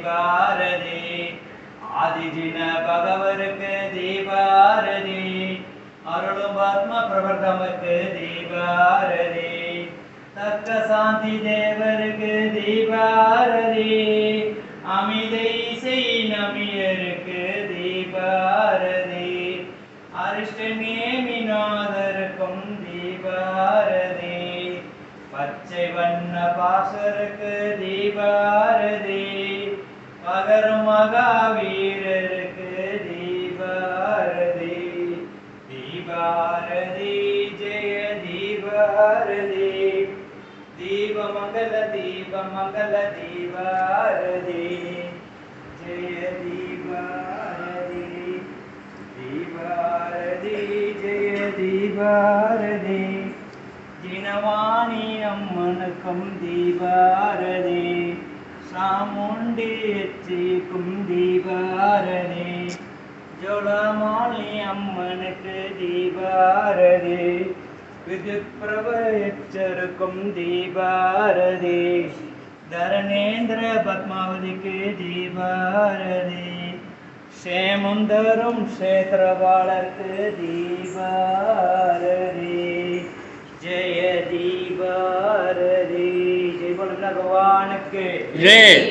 தீபாரதி ஆதிஜின பகவருக்கு தீபாரதி அருளும் ஆத்ம பிரபர்த்தமக்கு தீபாரதி தக்க சாந்தி தேவருக்கு தீபாரதி அமிதை செய் நமியருக்கு தீபாரதி அரிஷ்டநேமிநாதருக்கும் தீபாரதி பச்சை வண்ண பாசருக்கு தீபாரதி பகரும் மகாவீரருக்கு தீபாரதி தீபாரதி ஜெய தீபாரதி தீபமங்கல தீபாரதி ஜெய தீபாரதி தீபாரதி ஜெய தீபாரதி ஜினவாணி அம்மனுக்கும் தீபாரதி சாமுண்டி எச்சிக்கும் தீபாரதி ஜோலமாளி அம்மனுக்கு தீபாரதி வித்யுத் பிரப எச்சருக்கும் தீபாரதி தரணேந்திர பத்மாவதிக்கு தீபாரதி சேமம் தரும் சேத்திரவாளருக்கு தீபாரதி ஜெய தீபாரதி ஜெய் போல பகவானுக்கு ஜெய்.